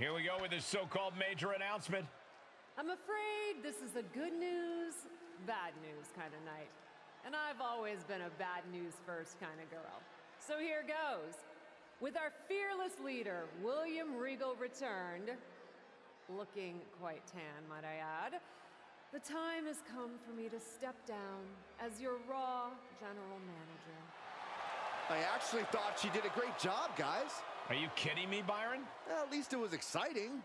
Here we go with this so-called major announcement. I'm afraid this is a good news, bad news kind of night. And I've always been a bad news first kind of girl. So here goes. With our fearless leader, William Regal returned, looking quite tan, might I add, the time has come for me to step down as your Raw general manager. I actually thought she did a great job, guys. Are you kidding me, Byron? At least it was exciting.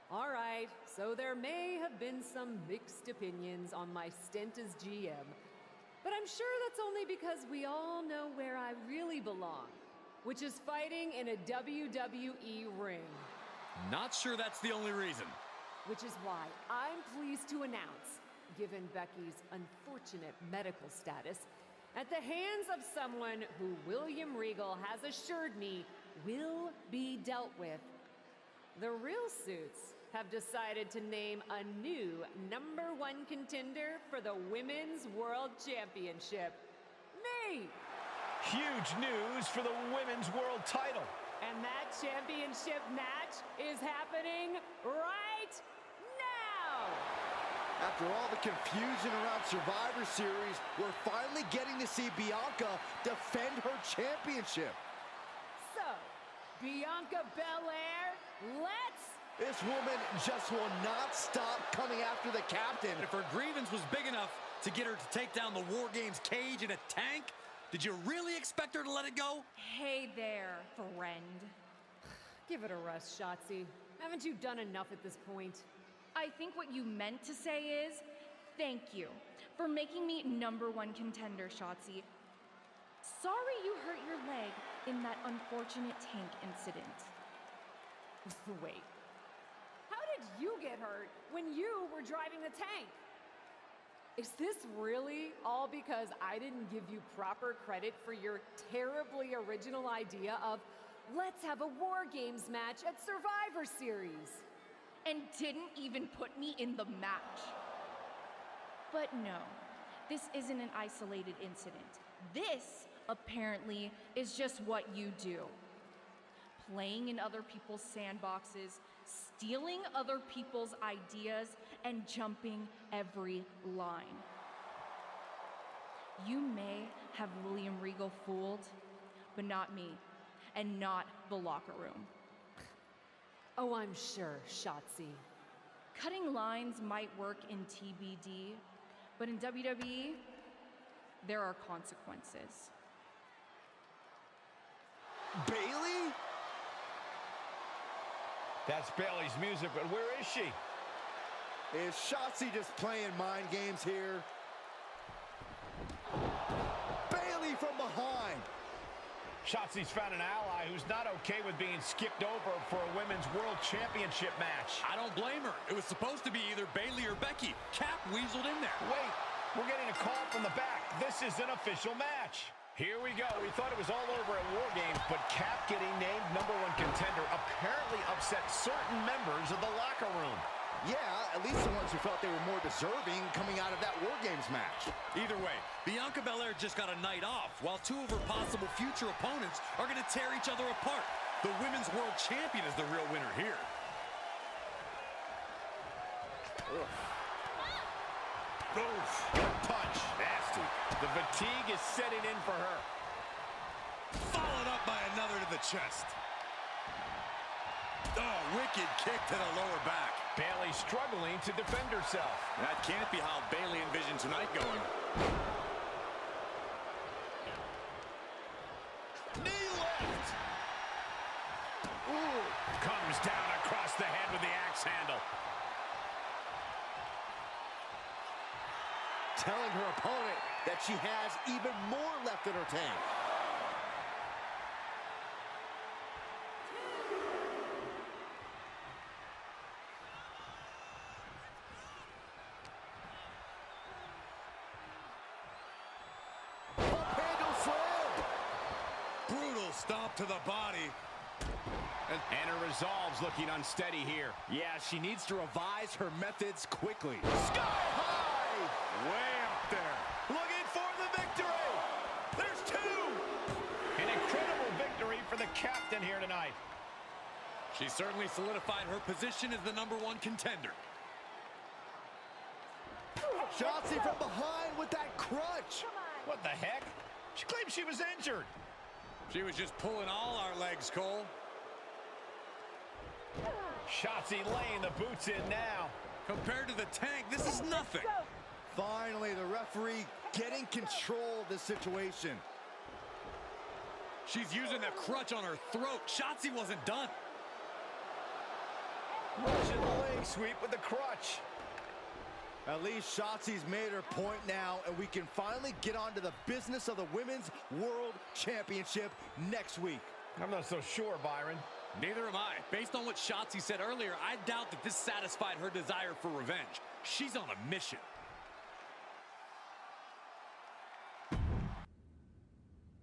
All right, so there may have been some mixed opinions on my stint as GM, but I'm sure that's only because we all know where I really belong, which is fighting in a WWE ring. Not sure that's the only reason. Which is why I'm pleased to announce, given Becky's unfortunate medical status, at the hands of someone who William Regal has assured me will be dealt with, the Real Suits have decided to name a new #1 contender for the Women's World Championship. Me! Huge news for the Women's World title. And that championship match is happening right now! After all the confusion around Survivor Series, we're finally getting to see Bianca defend her championship. So, Bianca Belair, let's... This woman just will not stop coming after the captain. If her grievance was big enough to get her to take down the War Games cage in a tank, did you really expect her to let it go? Hey there, friend. Give it a rest, Shotzi. Haven't you done enough at this point? I think what you meant to say is, thank you for making me #1 contender, Shotzi. Sorry you hurt your leg in that unfortunate tank incident. Wait. How did you get hurt when you were driving the tank? Is this really all because I didn't give you proper credit for your terribly original idea of let's have a War Games match at Survivor Series? And didn't even put me in the match. But no, this isn't an isolated incident. This, apparently, is just what you do. Playing in other people's sandboxes, stealing other people's ideas, and jumping every line. You may have William Regal fooled, but not me, and not the locker room. Oh, I'm sure, Shotzi. Cutting lines might work in TBD, but in WWE, there are consequences. Bayley? That's Bayley's music, but where is she? Is Shotzi just playing mind games here? Bayley from behind. Shotzi's found an ally who's not okay with being skipped over for a Women's World Championship match. I don't blame her. It was supposed to be either Bayley or Becky. Cap weaseled in there. Wait, we're getting a call from the back. This is an official match. Here we go. We thought it was all over at War Games, but Cap getting named #1 contender apparently upset certain members of the locker room. Yeah, at least the ones who felt they were more deserving coming out of that War Games match. Either way, Bianca Belair just got a night off, while two of her possible future opponents are going to tear each other apart. The Women's World Champion is the real winner here. Oof, good punch. Nasty. The fatigue is setting in for her. Followed up by another to the chest. Oh, wicked kick to the lower back. Bayley struggling to defend herself. That can't be how Bayley envisioned tonight going. Knee lift. Ooh. Comes down across the head with the axe handle. Telling her opponent that she has even more left in her tank. Stomp to the body. And her resolve's looking unsteady here. Yeah, she needs to revise her methods quickly. Sky high! Way up there. Looking for the victory. There's two. An incredible victory for the captain here tonight. She certainly solidified her position as the #1 contender. Shotzi from behind with that crutch. What the heck? She claimed she was injured. She was just pulling all our legs, Cole. Shotzi laying the boots in now. Compared to the Tank, this is nothing. Finally, the referee getting control of this situation. She's using that crutch on her throat. Shotzi wasn't done. Russian leg sweep with the crutch. At least Shotzi's made her point now, and we can finally get on to the business of the Women's World Championship next week. I'm not so sure, Byron. Neither am I. Based on what Shotzi said earlier, I doubt that this satisfied her desire for revenge. She's on a mission.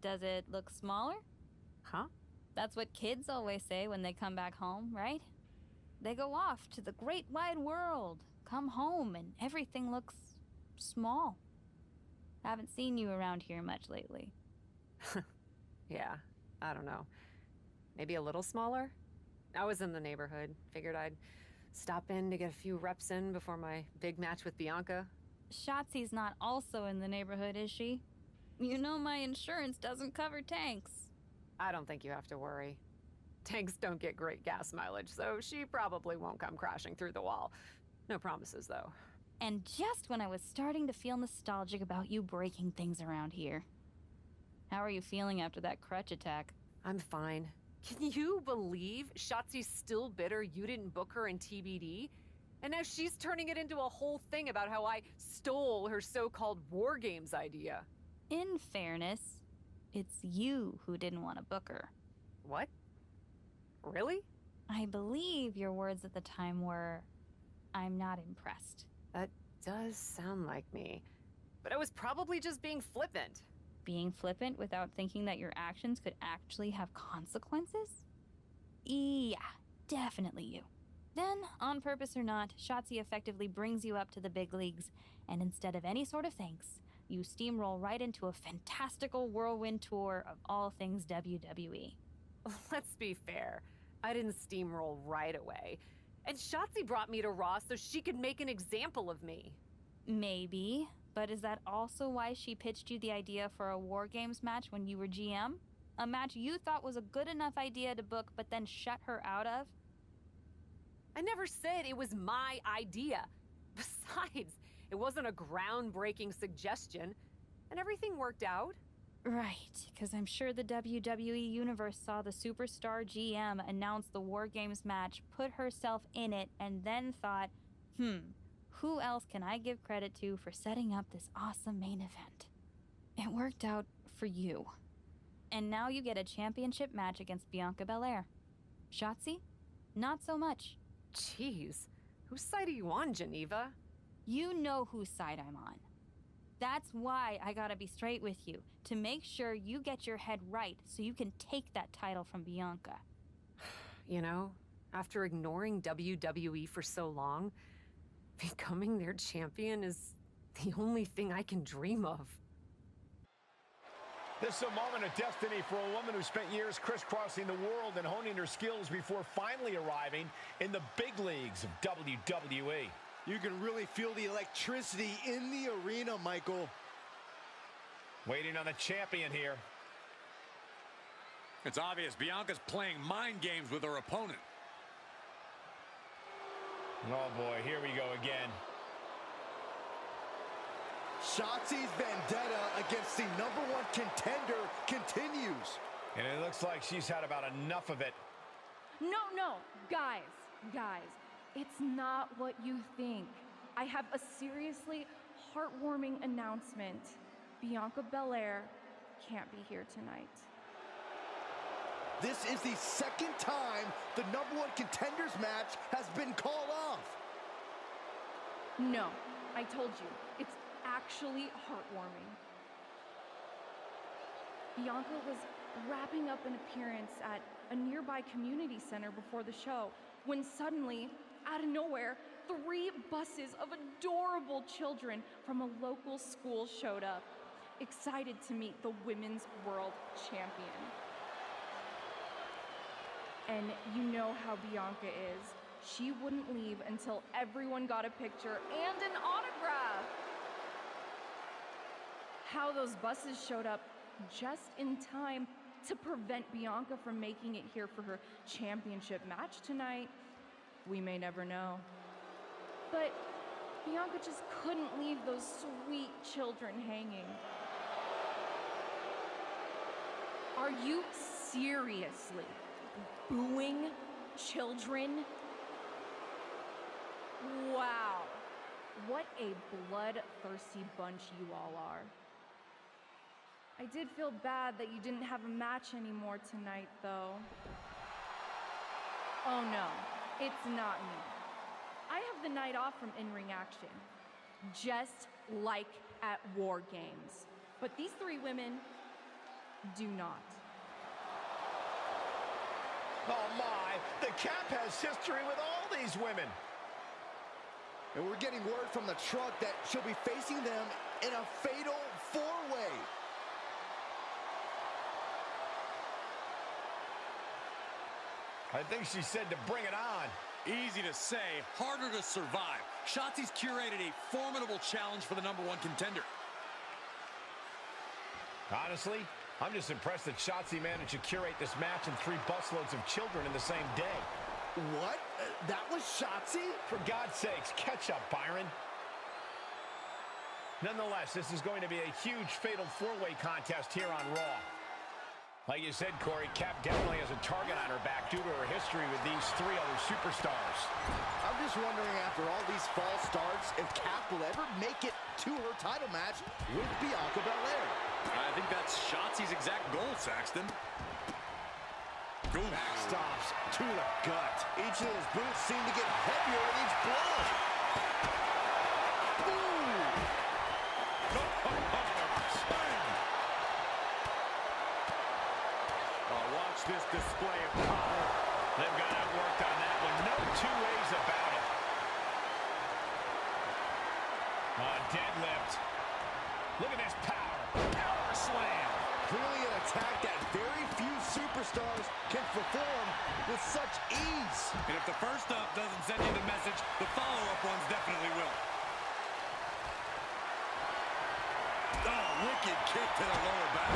Does it look smaller? Huh? That's what kids always say when they come back home, right? They go off to the great wide world, come home, and everything looks small. Haven't seen you around here much lately. Yeah, I don't know. Maybe a little smaller? I was in the neighborhood. Figured I'd stop in to get a few reps in before my big match with Bianca. Shotzi's not also in the neighborhood, is she? You know my insurance doesn't cover tanks. I don't think you have to worry. Tanks don't get great gas mileage, so she probably won't come crashing through the wall. No promises, though. And just when I was starting to feel nostalgic about you breaking things around here. How are you feeling after that crutch attack? I'm fine. Can you believe Shotzi's still bitter you didn't book her in TBD? And now she's turning it into a whole thing about how I stole her so-called War Games idea. In fairness, it's you who didn't want to book her. What? Really? I believe your words at the time were, "I'm not impressed." That does sound like me. But I was probably just being flippant. Being flippant without thinking that your actions could actually have consequences? Yeah, definitely you. Then, on purpose or not, Shotzi effectively brings you up to the big leagues, and instead of any sort of thanks, you steamroll right into a fantastical whirlwind tour of all things WWE. Let's be fair. I didn't steamroll right away. And Shotzi brought me to Raw so she could make an example of me. Maybe, but is that also why she pitched you the idea for a War Games match when you were GM? A match you thought was a good enough idea to book but then shut her out of? I never said it was my idea. Besides, it wasn't a groundbreaking suggestion, and everything worked out. Right, because I'm sure the WWE Universe saw the superstar GM announce the War Games match, put herself in it, and then thought, who else can I give credit to for setting up this awesome main event? It worked out for you. And now you get a championship match against Bianca Belair. Shotzi? Not so much. Jeez, whose side are you on, Geneva? You know whose side I'm on. That's why I gotta be straight with you, to make sure you get your head right so you can take that title from Bianca. You know, after ignoring WWE for so long, becoming their champion is the only thing I can dream of. This is a moment of destiny for a woman who spent years crisscrossing the world and honing her skills before finally arriving in the big leagues of WWE. You can really feel the electricity in the arena, Michael. Waiting on the champion here. It's obvious Bianca's playing mind games with her opponent. Oh boy, here we go again. Shotzi's vendetta against the #1 contender continues. And it looks like she's had about enough of it. No, guys, it's not what you think. I have a seriously heartwarming announcement. Bianca Belair can't be here tonight. This is the second time the #1 contenders match has been called off. No, I told you, it's actually heartwarming. Bianca was wrapping up an appearance at a nearby community center before the show when suddenly, out of nowhere, 3 buses of adorable children from a local school showed up, excited to meet the Women's World Champion. And you know how Bianca is. She wouldn't leave until everyone got a picture and an autograph. How those buses showed up just in time to prevent Bianca from making it here for her championship match tonight, we may never know. But Bianca just couldn't leave those sweet children hanging. Are you seriously booing children? Wow, what a bloodthirsty bunch you all are. I did feel bad that you didn't have a match anymore tonight, though. Oh no, it's not me. I have the night off from in-ring action, just like at War Games. But these three women do not. Oh my, the Cap has history with all these women. And we're getting word from the truck that she'll be facing them in a fatal four-way. I think she said to bring it on. Easy to say, harder to survive. Shotzi's curated a formidable challenge for the #1 contender. Honestly, I'm just impressed that Shotzi managed to curate this match and 3 busloads of children in the same day. What? That was Shotzi? For God's sakes, catch up, Byron. Nonetheless, this is going to be a huge fatal 4-way contest here on Raw. Like you said, Corey, Cap definitely has a target on her back due to her history with these 3 other superstars. I'm just wondering, after all these false starts, if Cap will ever make it to her title match with Bianca Belair. I think that's Shotzi's exact goal, Saxton. Backstops to the gut. Each of his boots seem to get heavier with each blow. Watch this display of power. They've got it worked on that one. No 2 ways about it. Deadlift. Look at this power. Power slam. Clearly an attack that very few superstars can perform with such ease. And if the first up doesn't send you the message, the follow-up ones definitely will. Oh, wicked kick to the lower back.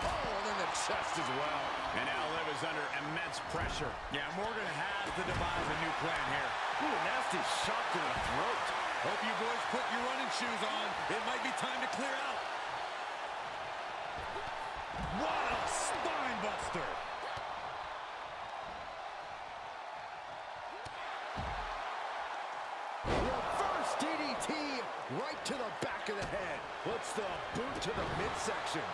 Oh, and then the chest as well. And now Liv is under immense pressure. Yeah, Morgan has to devise a new plan here. Ooh, a nasty shot to the throat. Hope you boys put your running shoes on. It might be time to clear out. What a spine buster! Reverse DDT right to the back of the head. Puts the boot to the midsection.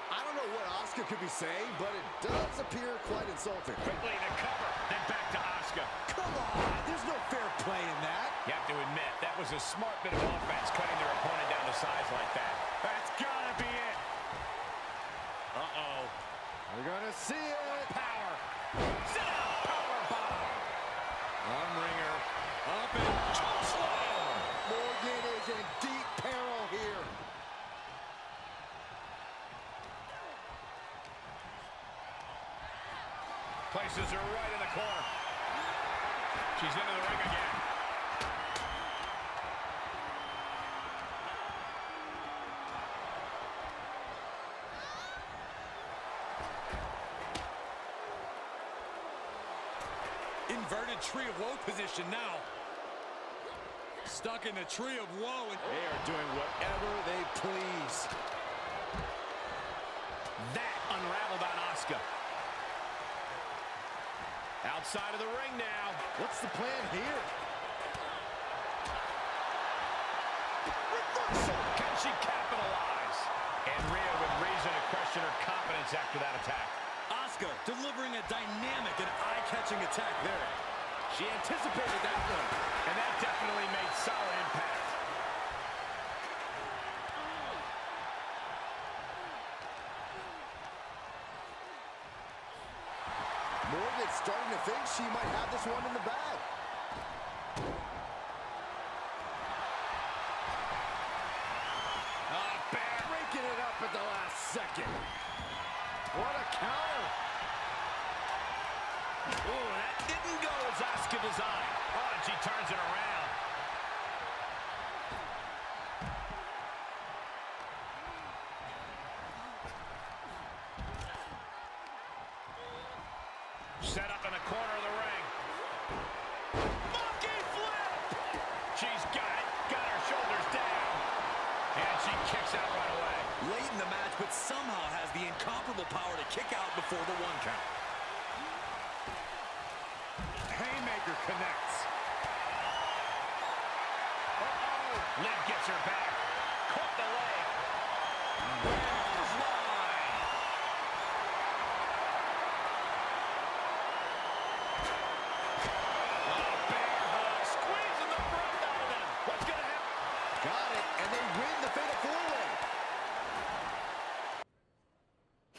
I don't know what Asuka could be saying, but it does appear quite insulting. Quickly to cover, then back to Asuka. Come on, there's no fair play in that. You have to admit, that was a smart bit of offense, cutting their opponent down to size like that. That's gotta be it. Uh-oh. We're gonna see it. Power. Sit up. Power bomb. Arm wringer. Up and Chokeslam. Morgan is in deep peril here. Places her right in the corner. She's into the ring again. inverted tree of woe position now. Stuck in the tree of woe. And they are doing whatever they please. That unraveled on Asuka. Outside of the ring now. What's the plan here? Reversal. Can she capitalize? And Rhea with reason to question her confidence after that attack. Asuka delivering a dynamic and eye-catching attack there. She anticipated that one, and that definitely made solid impact. Morgan's starting to think she might have this one in the bag. second. What a counter. Ooh, that didn't go as Asuka designed. Oh, and she turns it around. Set up in the corner of the ring. Monkey flip! She's got it. Got her shoulders down. And she kicks out right away. Late in the match, but somehow has the incomparable power to kick out before the 1 count. Haymaker connects. Uh-oh. Liv gets her back. Caught the leg.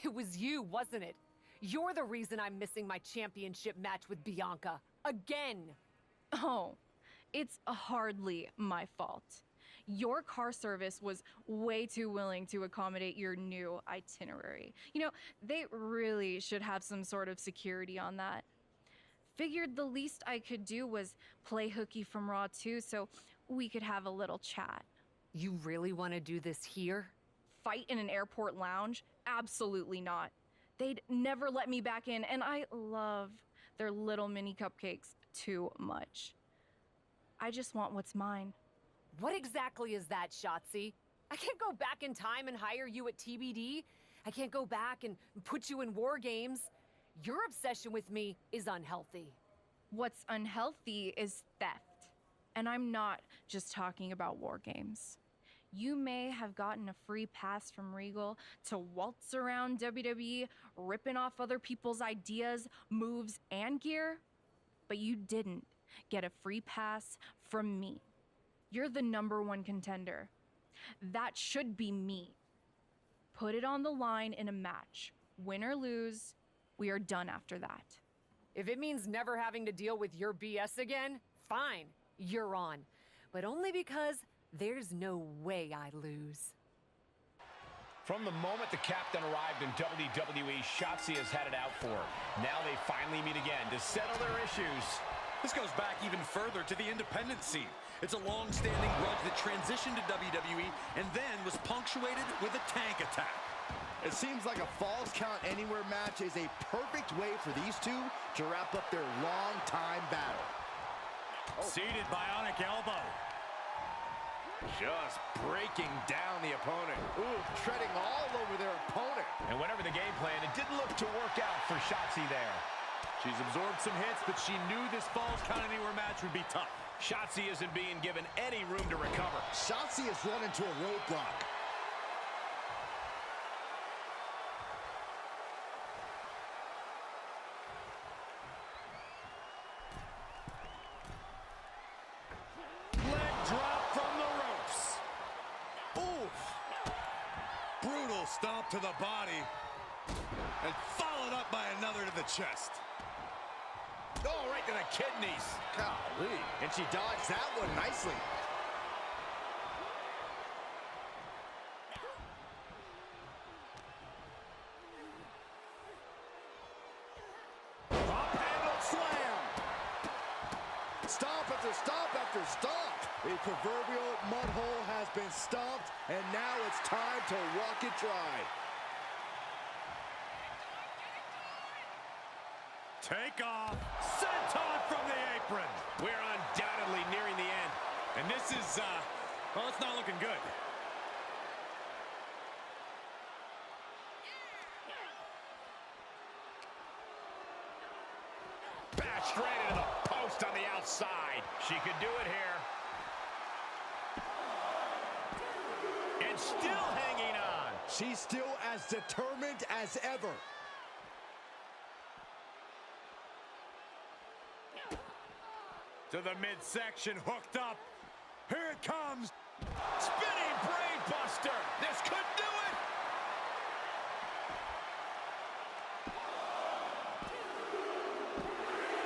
It was you, wasn't it? You're the reason I'm missing my championship match with Bianca. Again! Oh, it's hardly my fault. Your car service was way too willing to accommodate your new itinerary. You know, they really should have some sort of security on that. Figured the least I could do was play hooky from Raw 2 so we could have a little chat. You really want to do this here? Fight in an airport lounge? Absolutely not. They'd never let me back in, and I love their little mini cupcakes too much. I just want what's mine. What exactly is that, Shotzi? I can't go back in time and hire you at TBD. I can't go back and put you in War Games. Your obsession with me is unhealthy. What's unhealthy is theft. And I'm not just talking about War Games. You may have gotten a free pass from Regal to waltz around WWE, ripping off other people's ideas, moves, and gear, but you didn't get a free pass from me. You're the #1 contender. That should be me. Put it on the line in a match. Win or lose, we are done after that. If it means never having to deal with your BS again, fine, you're on. But only because there's no way I lose. From the moment the captain arrived in WWE, Shotzi has had it out for her. Now they finally meet again to settle their issues. This goes back even further to the independent scene. It's a long-standing grudge that transitioned to WWE and then was punctuated with a tank attack. It seems like a Falls Count Anywhere match is a perfect way for these two to wrap up their long-time battle. Seated bionic elbow. Just breaking down the opponent. Ooh, treading all over their opponent. And whatever the game plan, it didn't look to work out for Shotzi there. She's absorbed some hits, but she knew this Falls Count Anywhere match would be tough. Shotzi isn't being given any room to recover. Shotzi has run into a roadblock. Leg drop from the ropes. Oof. Brutal stomp to the body. And followed up by another to the chest. Oh, right to the kidneys. Golly. And she dodged that one nicely. Prop handle slam. Stomp after stomp after stomp. The proverbial mud hole has been stomped, and now it's time to walk it dry. Take off. Senton from the apron. We're undoubtedly nearing the end. And this is, well, it's not looking good. Bash straight into the post on the outside. She could do it here. And still hanging on. She's still as determined as ever. To the midsection, hooked up. Here it comes. Spinning brain buster. This could do it.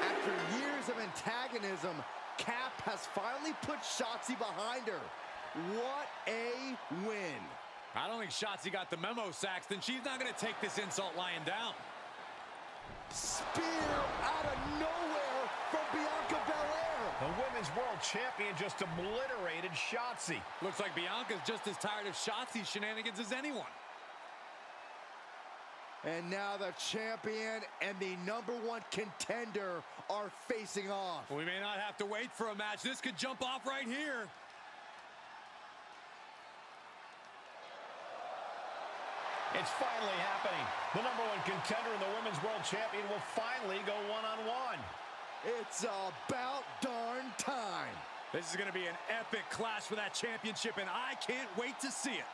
After years of antagonism, Cap has finally put Shotzi behind her. What a win. I don't think Shotzi got the memo, Saxton. She's not going to take this insult lying down. Spear out of nowhere from Bianca Belair. The Women's World Champion just obliterated Shotzi. Looks like Bianca's just as tired of Shotzi's shenanigans as anyone. And now the champion and the #1 contender are facing off. We may not have to wait for a match. This could jump off right here. It's finally happening. The #1 contender and the Women's World Champion will finally go one-on-one. It's about darn time. This is going to be an epic clash for that championship, and I can't wait to see it.